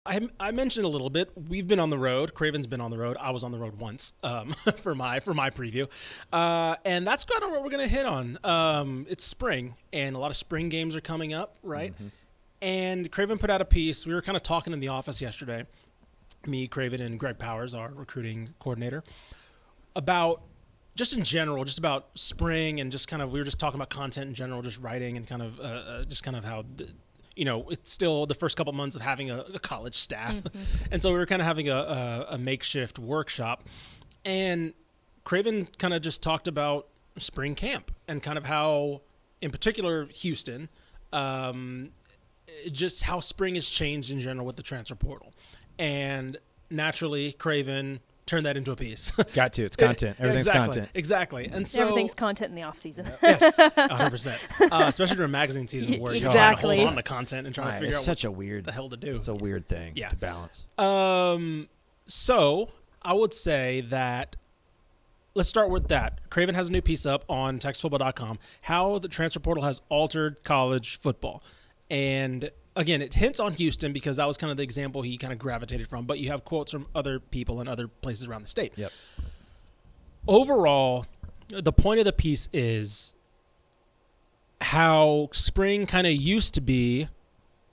I mentioned a little bit. We've been on the road. Craven's been on the road. I was on the road once for my preview, and that's kind of what we're going to hit on. It's spring, and a lot of spring games are coming up, right? Mm-hmm. And Craven put out a piece. We were kind of talking in the office yesterday, me, Craven, and Greg Powers, our recruiting coordinator, about just in general, just about spring, and just kind of we were just talking about content in general, just writing, and kind of just kind of how. It's still the first couple months of having a college staff. Mm-hmm. And so we were kind of having a makeshift workshop. And Craven kind of just talked about spring camp and kind of how, in particular, Houston, just how spring has changed in general with the transfer portal. And naturally, Craven turned that into a piece. Got to. It's content. Everything's content. Exactly. And so everything's content in the off season. Yes, 100%. Especially during magazine season where you're trying to hold on to content and trying to figure out what the hell to do. It's a weird thing to balance. So I would say that let's start with that. Craven has a new piece up on TexasFootball.com, how the transfer portal has altered college football. And again, it hints on Houston because that was kind of the example he kind of gravitated from, but you have quotes from other people in other places around the state. Yep. Overall, the point of the piece is how spring kind of used to be,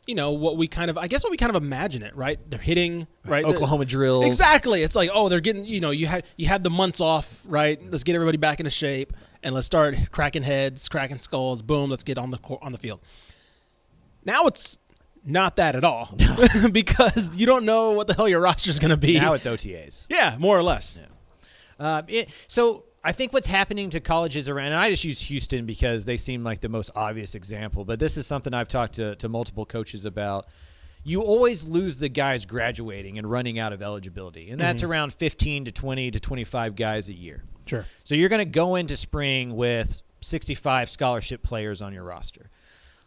what we kind of imagine it, right? They're hitting, right? Oklahoma drills. Exactly. It's like, they're getting, you had the months off, right? Let's get everybody back into shape and let's start cracking heads, cracking skulls. Boom, let's get on the field. Now it's not that at all because you don't know what the hell your roster is going to be. Now it's OTAs. Yeah, more or less. Yeah. So I think what's happening to colleges around, and I just use Houston because they seem like the most obvious example, but this is something I've talked to multiple coaches about. You always lose the guys graduating and running out of eligibility, and that's around 15 to 20 to 25 guys a year. Sure. So you're going to go into spring with 65 scholarship players on your roster.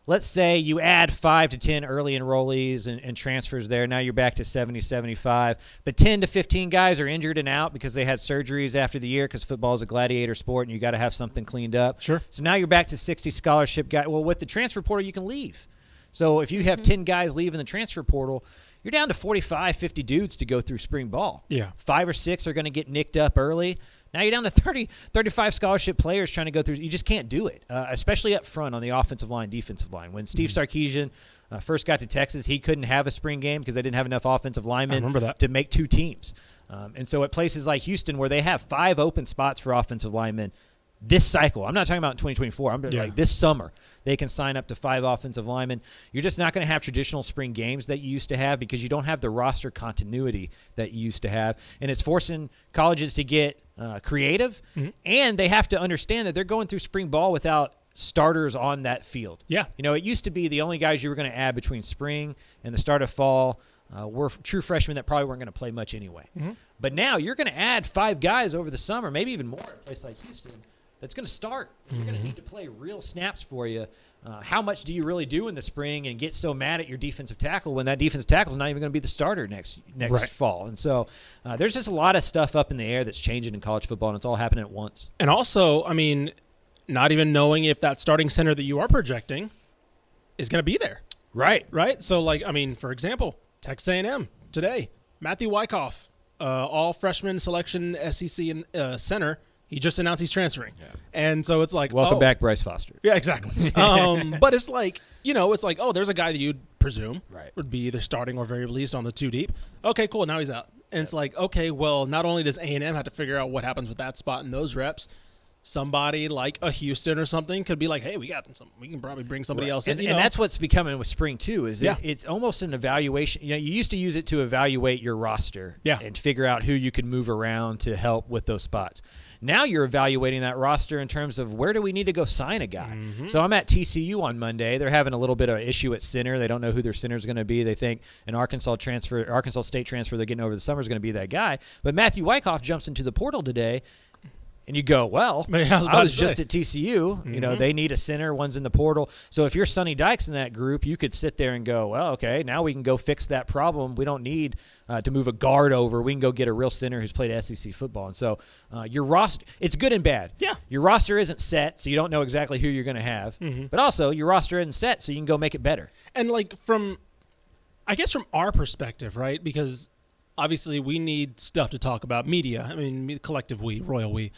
Let's say you add 5 to 10 early enrollees and transfers there. Now you're back to 70, 75. But 10 to 15 guys are injured and out because they had surgeries after the year because football is a gladiator sport and you got to have something cleaned up. Sure. So now you're back to 60 scholarship guys. Well, with the transfer portal, you can leave. So if you have 10 guys leaving the transfer portal, you're down to 45, 50 dudes to go through spring ball. Yeah. 5 or 6 are going to get nicked up early. Now you're down to 30, 35 scholarship players trying to go through. You just can't do it, especially up front on the offensive line, defensive line. When Steve Sarkisian first got to Texas, he couldn't have a spring game because they didn't have enough offensive linemen to make 2 teams. And so at places like Houston where they have 5 open spots for offensive linemen this cycle, I'm not talking about in 2024, I'm like this summer, they can sign up to 5 offensive linemen. You're just not going to have traditional spring games that you used to have because you don't have the roster continuity that you used to have. And it's forcing colleges to get creative, and they have to understand that they're going through spring ball without starters on that field. Yeah. It used to be the only guys you were going to add between spring and the start of fall were true freshmen that probably weren't going to play much anyway. But now you're going to add 5 guys over the summer, maybe even more at a place like Houston, that's going to start. You're going to need to play real snaps for you. How much do you really do in the spring and get so mad at your defensive tackle when that defensive tackle is not even going to be the starter next fall? And so there's just a lot of stuff up in the air that's changing in college football, and it's all happening at once. And also, not even knowing if that starting center that you are projecting is going to be there. Right. So, for example, Texas A&M today, Matthew Wyckoff, all freshman selection SEC center. He just announced he's transferring. Yeah. And so it's like, welcome back, Bryce Foster. Yeah, exactly. But it's like, there's a guy that you'd presume would be either starting or very least on the 2 deep. Okay, cool. Now he's out. And it's like, okay, well, not only does A&M have to figure out what happens with that spot and those reps, somebody like a Houston or something could be like, hey, we can probably bring somebody else in. And that's what's becoming with spring too, is it's almost an evaluation. You used to use it to evaluate your roster and figure out who you could move around to help with those spots. Now you're evaluating that roster in terms of where do we need to go sign a guy. So I'm at TCU on Monday. They're having a little bit of issue at center. They don't know who their center is going to be. They think an Arkansas State transfer they're getting over the summer is going to be that guy. But Matthew Wyckoff jumps into the portal today. And you go, well, I was just at TCU. They need a center. One's in the portal. So if you're Sonny Dykes in that group, you could sit there and go, well, okay, now we can go fix that problem. We don't need to move a guard over. We can go get a real center who's played SEC football. And so your roster, it's good and bad. Yeah. Your roster isn't set, so you don't know exactly who you're going to have. But also, your roster isn't set, so you can go make it better. And I guess from our perspective, right? Because obviously we need stuff to talk about. Media, I mean, collective we, royal we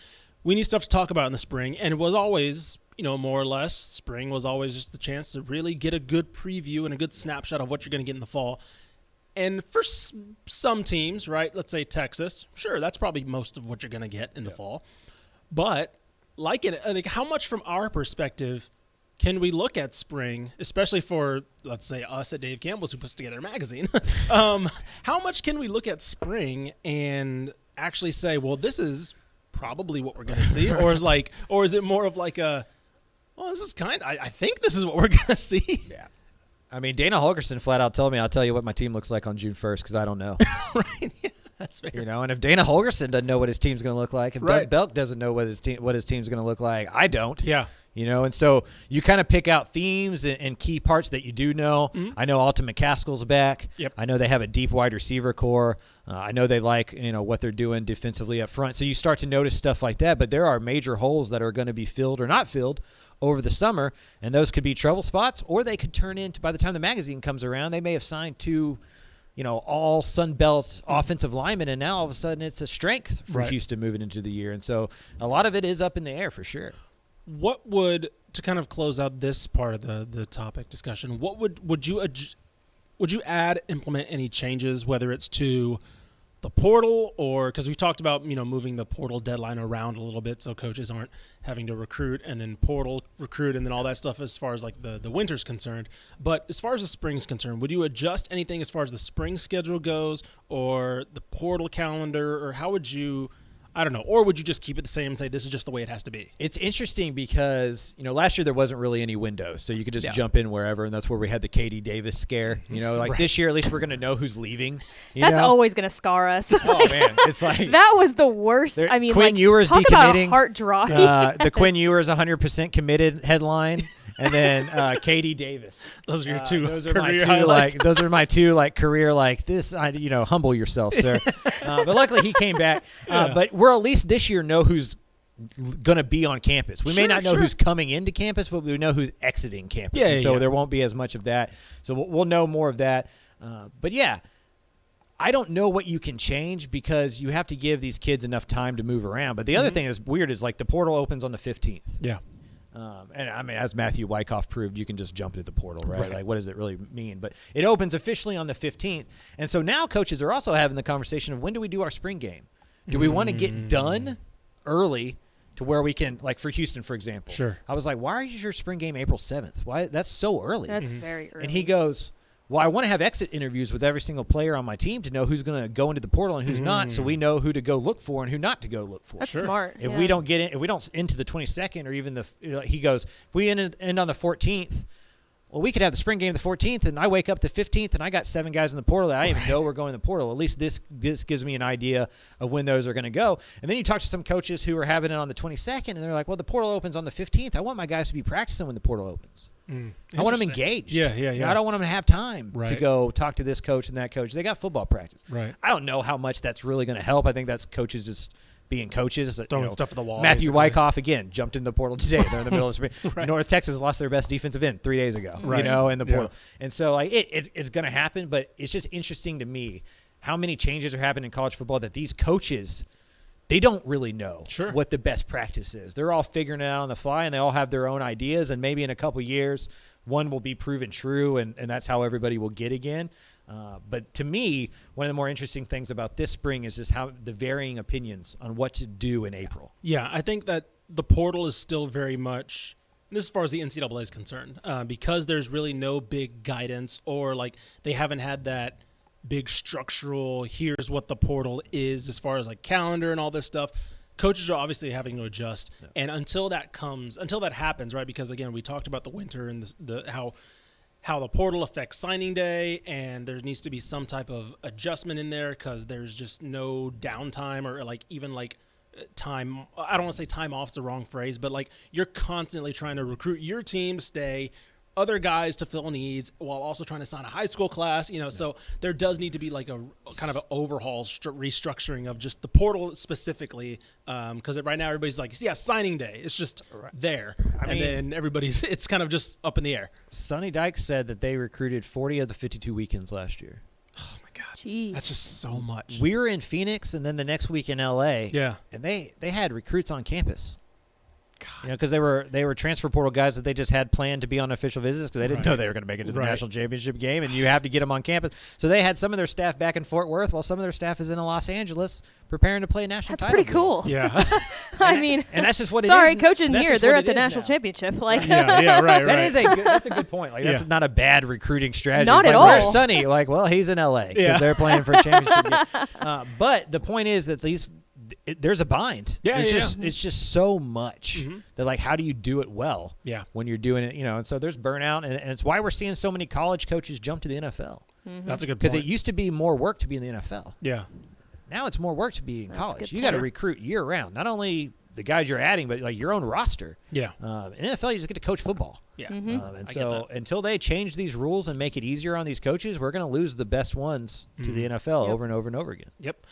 need stuff to talk about in the spring. And it was always, more or less, spring was always just the chance to really get a good preview and a good snapshot of what you're going to get in the fall. And for some teams, right, let's say Texas, sure, that's probably most of what you're going to get in the fall. But how much from our perspective can we look at spring, especially for, let's say, us at Dave Campbell's who puts together a magazine? How much can we look at spring and actually say, well, this is probably what we're going to see? Or is it more of like this is I think this is what we're going to see? Yeah. I mean, Dana Holgerson flat out told me, I'll tell you what my team looks like on June 1st because I don't know. Right. Yeah, that's fair. And if Dana Holgerson doesn't know what his team's going to look like, if Doug Belk doesn't know what his team's going to look like, I don't. Yeah. And so you kind of pick out themes and key parts that you do know. Mm-hmm. I know Alton McCaskill's back. Yep. I know they have a deep wide receiver core. I know they like, what they're doing defensively up front. So you start to notice stuff like that, but there are major holes that are going to be filled or not filled over the summer, and those could be trouble spots, or they could turn into, by the time the magazine comes around, they may have signed two, all Sun Belt offensive linemen, and now all of a sudden it's a strength for Houston moving into the year. And so a lot of it is up in the air for sure. What would, to kind of close out this part of the topic discussion, what would you implement any changes, whether it's to the portal or because we've talked about moving the portal deadline around a little bit so coaches aren't having to recruit and then recruit and then all that stuff as far as like the winter's concerned. But as far as the spring's concerned, would you adjust anything as far as the spring schedule goes or the portal calendar, or how would you, I don't know, or would you just keep it the same and say this is just the way it has to be? It's interesting because, last year there wasn't really any windows, so you could just jump in wherever, and that's where we had the Katie Davis scare. This year at least we're going to know who's leaving. That's always going to scar us. Oh, man. It's like that was the worst. I mean, Quinn Ewers talk decommitting. About heart dry. The Quinn Ewers 100% committed headline. And then Katie Davis. Those are your two. Those are my two. Those are my two. Career this. Humble yourself, sir. But luckily he came back. But we're at least this year know who's going to be on campus. We may not know who's coming into campus, but we know who's exiting campus. So there won't be as much of that. So we'll know more of that. But yeah, I don't know what you can change because you have to give these kids enough time to move around. But the other thing that's weird is the portal opens on the 15th. Yeah. And I mean, as Matthew Wyckoff proved, you can just jump into the portal, right? What does it really mean? But it opens officially on the 15th. And so now coaches are also having the conversation of when do we do our spring game? Do we want to get done early to where we can, for Houston, for example? Sure. I was like, why is your spring game April 7th? Why? That's so early. That's very early. And he goes, well, I want to have exit interviews with every single player on my team to know who's going to go into the portal and who's not, so we know who to go look for and who not to go look for. That's smart. If we don't get in, if we don't into the 22nd or even he goes, if we end on the 14th, well, we could have the spring game the 14th, and I wake up the 15th, and I got 7 guys in the portal that I didn't even know were going in the portal. At least this gives me an idea of when those are going to go. And then you talk to some coaches who are having it on the 22nd, and they're like, well, the portal opens on the 15th. I want my guys to be practicing when the portal opens. I want them engaged. Yeah. I don't want them to have time to go talk to this coach and that coach. They got football practice. Right. I don't know how much that's really going to help. I think that's coaches just being coaches. Throwing stuff at the wall. Matthew Wyckoff, again, jumped in the portal today. They're in the middle of the spring. North Texas lost their best defensive end 3 days ago, in the portal. And so it's going to happen, but it's just interesting to me how many changes are happening in college football that these coaches – they don't really know what the best practice is. They're all figuring it out on the fly, and they all have their own ideas, and maybe in a couple years one will be proven true, and that's how everybody will get again. But to me, one of the more interesting things about this spring is just how the varying opinions on what to do in April. Yeah, I think that the portal is still very much – this as far as the NCAA is concerned, because there's really no big guidance or they haven't had that – big structural, here's what the portal is as far as calendar and all this stuff. Coaches are obviously having to adjust. Yeah. And until that happens, right? Because again, we talked about the winter and how the portal affects signing day, and there needs to be some type of adjustment in there because there's just no downtime or even time. I don't want to say time off is the wrong phrase, but you're constantly trying to recruit your team to stay other guys to fill needs while also trying to sign a high school class, so there does need to be like a kind of an overhaul restructuring of just the portal specifically. Because right now everybody's like, yeah, signing day. It's just there. And then it's kind of just up in the air. Sonny Dykes said that they recruited 40 of the 52 weekends last year. Oh my God. Jeez. That's just so much. We were in Phoenix and then the next week in LA. Yeah. And they had recruits on campus. Because they were transfer portal guys that they just had planned to be on official visits because they didn't know they were going to make it to the national championship game, and you have to get them on campus. So they had some of their staff back in Fort Worth while some of their staff is in Los Angeles preparing to play a national title. That's pretty cool. Yeah. And that's just what it is. Sorry, coaching here, they're at the national championship. Like, right. That's a good point. Like that's not a bad recruiting strategy. Not at all. Where's Sonny? Like, well, he's in LA because they're playing for a championship game. But the point is that there's a bind. It's just so much that, like, how do you do it well when you're doing it, and so there's burnout, and it's why we're seeing so many college coaches jump to the NFL. That's a good point. Because it used to be more work to be in the NFL. Yeah. Now it's more work to be in college. You got to recruit year round, not only the guys you're adding, but like your own roster. Yeah. In NFL, you just get to coach football. Yeah. And so until they change these rules and make it easier on these coaches, we're going to lose the best ones to the NFL over and over and over again. Yep.